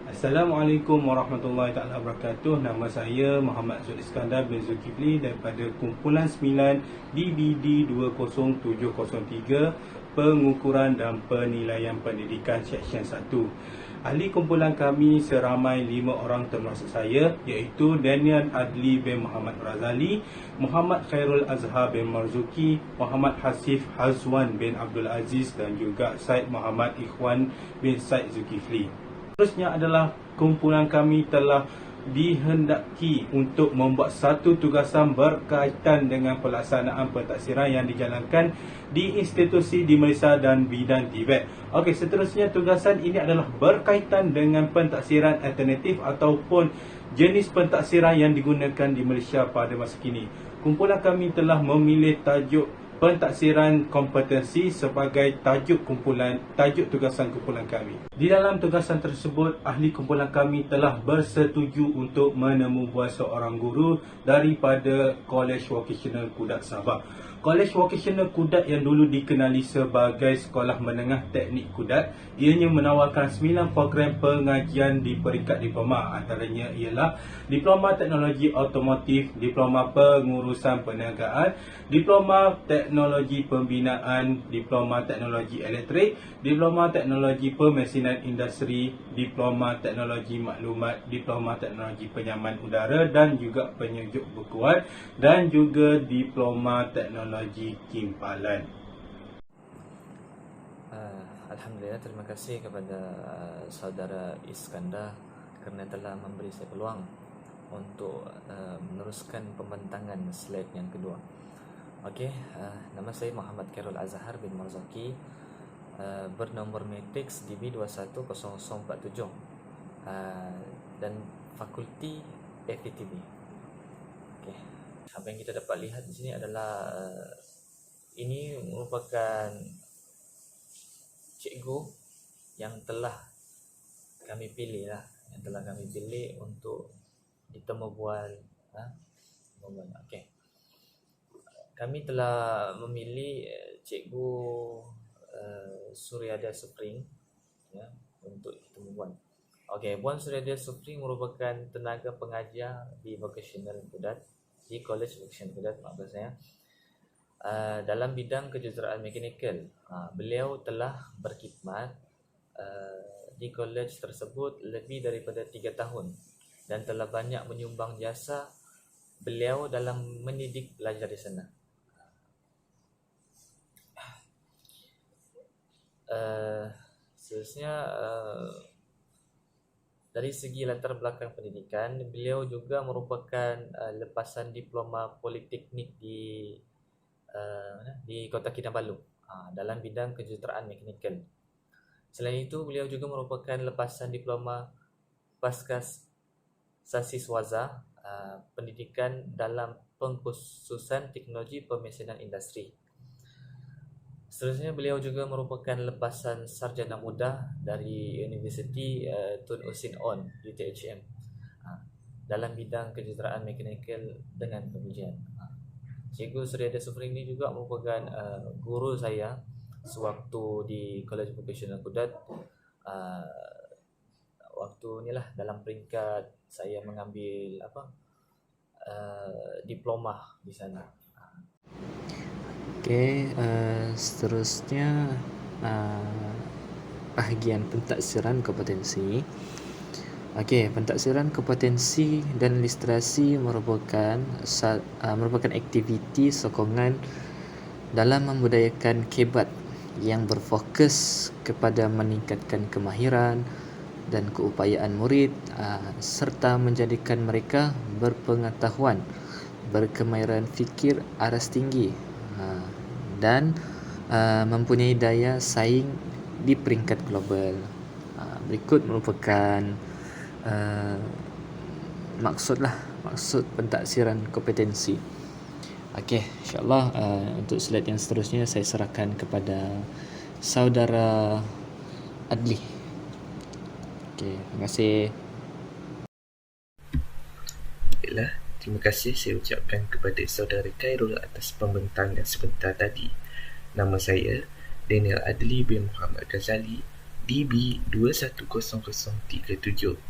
Assalamualaikum warahmatullahi taala wabarakatuh. Nama saya Muhammad Zul Iskandar bin Zulkifli daripada kumpulan 9 DBD 20703 Pengukuran dan Penilaian Pendidikan Seksyen 1. Ahli kumpulan kami seramai 5 orang termasuk saya, iaitu Daniel Adli bin Muhammad Razali, Muhammad Khairul Azhar bin Marzuki, Muhammad Hasif Hazwan bin Abdul Aziz dan juga Said Muhammad Ikhwan bin Said Zulkifli. Seterusnya adalah kumpulan kami telah dihendaki untuk membuat satu tugasan berkaitan dengan pelaksanaan pentaksiran yang dijalankan di institusi di Malaysia dan bidang Tibet. Okey, seterusnya tugasan ini adalah berkaitan dengan pentaksiran alternatif ataupun jenis pentaksiran yang digunakan di Malaysia pada masa kini. Kumpulan kami telah memilih tajuk pentaksiran kompetensi sebagai tajuk tugasan kumpulan kami. Di dalam tugasan tersebut, ahli kumpulan kami telah bersetuju untuk menemubuat seorang guru daripada Kolej Vocational Kudat Sabah. Kolej Vocational Kudat yang dulu dikenali sebagai Sekolah Menengah Teknik Kudat, ianya menawarkan 9 program pengajian di peringkat diploma. Antaranya ialah Diploma Teknologi Automotif, Diploma Pengurusan Perniagaan, Diploma Teknologi Pembinaan, Diploma Teknologi Elektrik, Diploma Teknologi Pemesinan Industri, Diploma Teknologi Maklumat, Diploma Teknologi Penyaman Udara dan juga Penyejuk Bekuan, dan juga Diploma Teknologi Kimpalan. Alhamdulillah, terima kasih kepada saudara Iskandar kerana telah memberi saya peluang untuk meneruskan pembentangan slide yang kedua. Okey, nama saya Muhammad Khairul Azhar bin Marzuki, bernomor matriks DB210047 dan fakulti FETB. Okey, apa yang kita dapat lihat di sini adalah ini merupakan cikgu yang telah kami pilih untuk ditemubual. Okey, kami telah memilih cikgu Suryada Supring untuk ditemubual. Okey, Puan Suryada Supring merupakan tenaga pengajar di Vocational Kudat, di Kolej Vocational Kudat maksud saya, dalam bidang kejuruteraan mekanikal. Beliau telah berkhidmat di kolej tersebut lebih daripada 3 tahun dan telah banyak menyumbang jasa beliau dalam mendidik pelajar di sana. Seterusnya, dari segi latar belakang pendidikan, beliau juga merupakan lepasan diploma politeknik di Kota Kinabalu dalam bidang kejuruteraan mekanikal. Selain itu, beliau juga merupakan lepasan diploma pasca sasiswaza pendidikan dalam pengkhususan teknologi pemesinan industri. Seterusnya, beliau juga merupakan lepasan sarjana muda dari Universiti Tun Usin On UTHM dalam bidang kejuruteraan mekanikal dengan pengujian. Cikgu Suryada Supring ini juga merupakan guru saya sewaktu di Kolej Vocational Kudat. Waktu inilah dalam peringkat saya mengambil diploma di sana. Okey, seterusnya bahagian pentaksiran kompetensi. Okey, pentaksiran kompetensi dan listrasi merupakan aktiviti sokongan dalam membudayakan kebat yang berfokus kepada meningkatkan kemahiran dan keupayaan murid serta menjadikan mereka berpengetahuan, berkemahiran fikir aras tinggi dan mempunyai daya saing di peringkat global. Berikut merupakan maksud pentaksiran kompetensi. Okey, insya-Allah untuk slide yang seterusnya saya serahkan kepada saudara Adli. Okey, terima kasih. Baiklah, terima kasih saya ucapkan kepada saudara Khairul atas pembentangan sebentar tadi. Nama saya Daniel Adli bin Muhammad Razali, DB210037.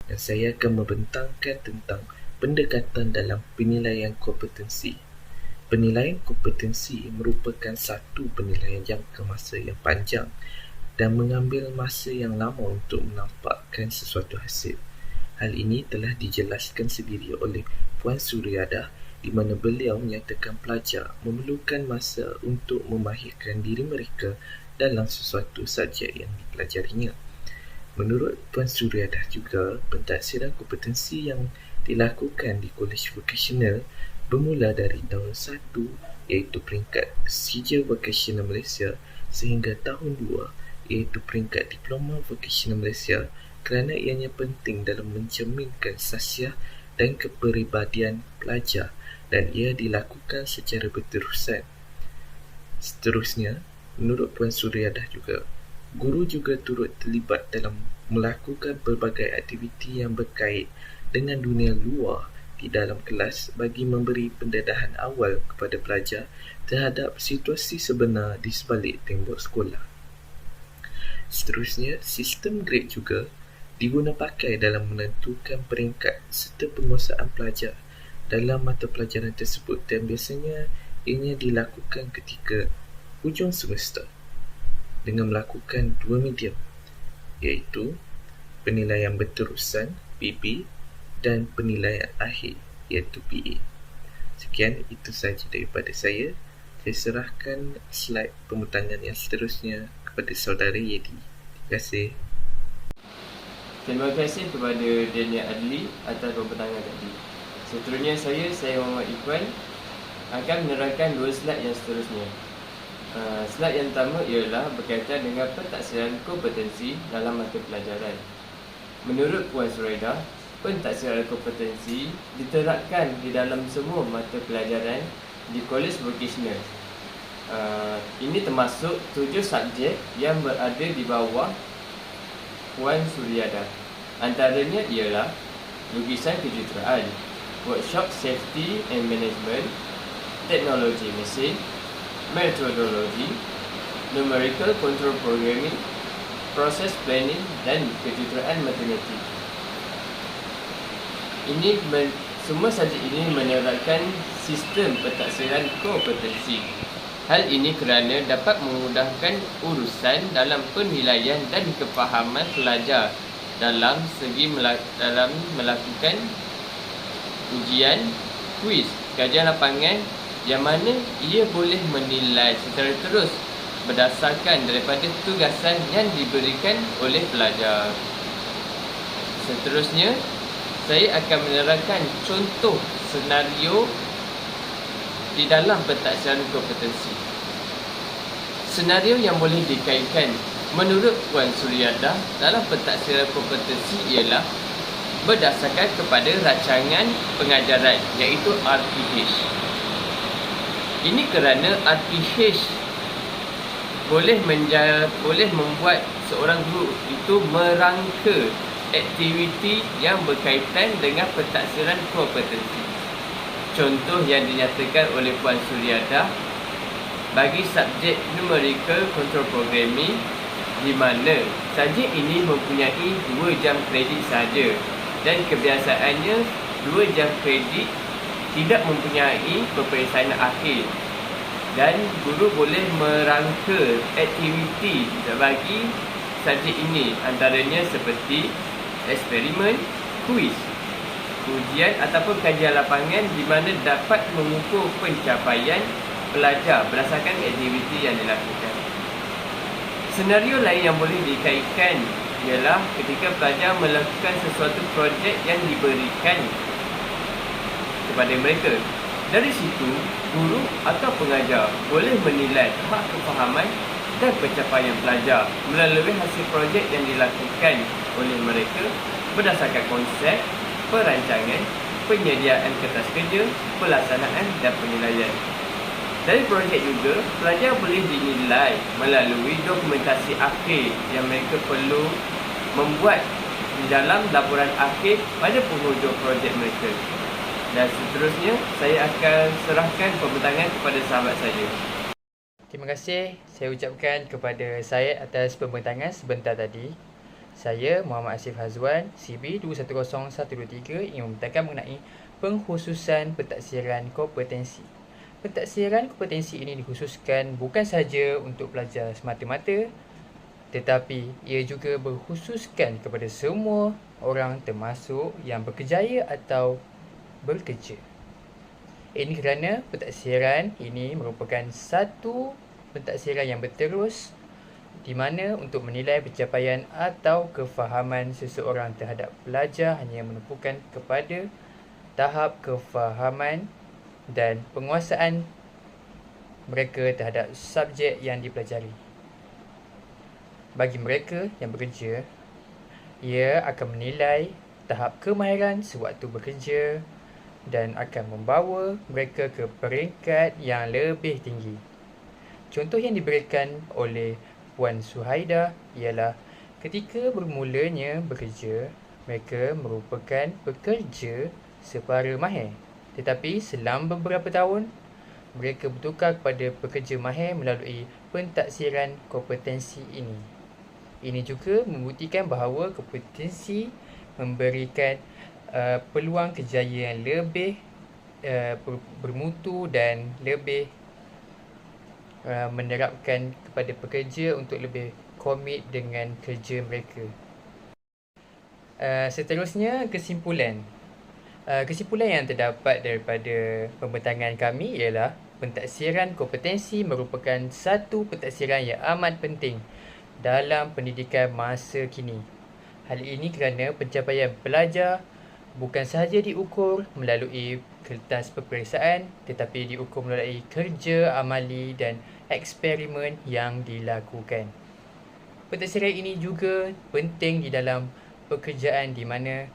Dan saya akan membentangkan tentang pendekatan dalam penilaian kompetensi. Penilaian kompetensi merupakan satu penilaian jangka masa yang panjang dan mengambil masa yang lama untuk menampakkan sesuatu hasil. Hal ini telah dijelaskan sendiri oleh Puan Suryadah di mana beliau menyatakan pelajar memerlukan masa untuk memahirkan diri mereka dalam sesuatu subjek yang dipelajarinya. Menurut Puan Suryadah juga, pentaksiran kompetensi yang dilakukan di Kolej Vokasional bermula dari tahun 1 iaitu peringkat Sijil Vokasional Malaysia sehingga tahun 2 iaitu peringkat Diploma Vokasional Malaysia kerana ianya penting dalam mencerminkan sasiah dan kepribadian pelajar dan ia dilakukan secara berterusan. Seterusnya, menurut Puan Suryadah juga, guru juga turut terlibat dalam melakukan pelbagai aktiviti yang berkait dengan dunia luar di dalam kelas bagi memberi pendedahan awal kepada pelajar terhadap situasi sebenar di sebalik tembok sekolah. Seterusnya, sistem grade juga diguna pakai dalam menentukan peringkat serta penguasaan pelajar dalam mata pelajaran tersebut dan biasanya ianya dilakukan ketika hujung semester dengan melakukan dua medium iaitu penilaian berterusan PB dan penilaian akhir iaitu PA. Sekian, itu sahaja daripada saya. Saya serahkan slide pemutangan yang seterusnya kepada saudara Yedi. Terima kasih. Terima kasih kepada Daniel Adli atas pemutangan tadi. Seterusnya saya Muhammad Iqbal akan menerangkan dua slide yang seterusnya. Slide yang pertama ialah berkaitan dengan pentaksiran kompetensi dalam mata pelajaran. Menurut Puan Suryadah, pentaksiran kompetensi diterapkan di dalam semua mata pelajaran di Kolej Vokasional. Ini termasuk 7 subjek yang berada di bawah Puan Suryadah. Antaranya ialah lukisan kejuruteraan, workshop safety and management, teknologi mesin, metodologi, numerical control programming, process planning dan kejuruteraan matematik. Semua subjek ini menerapkan sistem pentaksiran kompetensi. Hal ini kerana dapat memudahkan urusan dalam penilaian dan kefahaman pelajar dalam segi dalam melakukan ujian, kuis, kajian lapangan yang mana ia boleh menilai secara terus berdasarkan daripada tugasan yang diberikan oleh pelajar. Seterusnya, saya akan menerangkan contoh senario di dalam pentaksiran kompetensi. Senario yang boleh dikaitkan menurut Puan Suryadah dalam pentaksiran kompetensi ialah berdasarkan kepada rancangan pengajaran iaitu RPH. Ini kerana RPH boleh membuat seorang guru itu merangka aktiviti yang berkaitan dengan pentaksiran kompetensi. Contoh yang dinyatakan oleh Puan Suryadah bagi subjek numerical control programming di mana subjek ini mempunyai 2 jam kredit sahaja dan kebiasaannya 2 jam kredit tidak mempunyai peperiksaan akhir dan guru boleh merangka aktiviti bagi subjek ini antaranya seperti eksperimen, kuis. ujian ataupun kajian lapangan di mana dapat mengukur pencapaian pelajar berdasarkan aktiviti yang dilakukan. Senario lain yang boleh dikaitkan ialah ketika pelajar melakukan sesuatu projek yang diberikan kepada mereka. Dari situ, guru atau pengajar boleh menilai tahap kefahaman dan pencapaian pelajar melalui hasil projek yang dilakukan oleh mereka berdasarkan konsep, perancangan, penyediaan kertas kerja, pelaksanaan dan penilaian. Dari projek juga, pelajar boleh dinilai melalui dokumentasi akhir yang mereka perlu membuat di dalam laporan akhir pada penghujung projek mereka. Dan seterusnya, saya akan serahkan pembentangan kepada sahabat saya. Terima kasih saya ucapkan kepada Syed atas pembentangan sebentar tadi. Saya Muhammad Asif Hazwan, CB 210123 ingin membentangkan mengenai pengkhususan pentaksiran kompetensi. Pentaksiran kompetensi ini dikhususkan bukan sahaja untuk pelajar semata-mata, tetapi ia juga berkhususkan kepada semua orang termasuk yang berkejaya atau bekerja. Ini kerana pentaksiran ini merupakan satu pentaksiran yang berterus di mana untuk menilai pencapaian atau kefahaman seseorang terhadap pelajar hanya menumpukan kepada tahap kefahaman dan penguasaan mereka terhadap subjek yang dipelajari. Bagi mereka yang bekerja, ia akan menilai tahap kemahiran sewaktu bekerja dan akan membawa mereka ke peringkat yang lebih tinggi. Contoh yang diberikan oleh Puan Suhaidah ialah ketika bermulanya bekerja, mereka merupakan pekerja separa mahir. Tetapi selama beberapa tahun, mereka bertukar kepada pekerja mahir melalui pentaksiran kompetensi ini. Ini juga membuktikan bahawa kompetensi memberikan peluang kejayaan yang lebih bermutu dan lebih menerapkan kepada pekerja untuk lebih komit dengan kerja mereka. Seterusnya, kesimpulan. Kesimpulan yang terdapat daripada pembentangan kami ialah pentaksiran kompetensi merupakan satu pentaksiran yang amat penting dalam pendidikan masa kini. Hal ini kerana pencapaian pelajar bukan sahaja diukur melalui kertas peperiksaan tetapi diukur melalui kerja amali dan eksperimen yang dilakukan. Pentaksiran ini juga penting di dalam pekerjaan di mana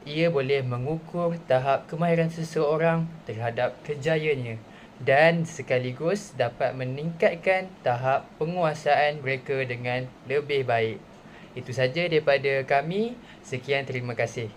ia boleh mengukur tahap kemahiran seseorang terhadap kejayaannya dan sekaligus dapat meningkatkan tahap penguasaan mereka dengan lebih baik. Itu saja daripada kami. Sekian, terima kasih.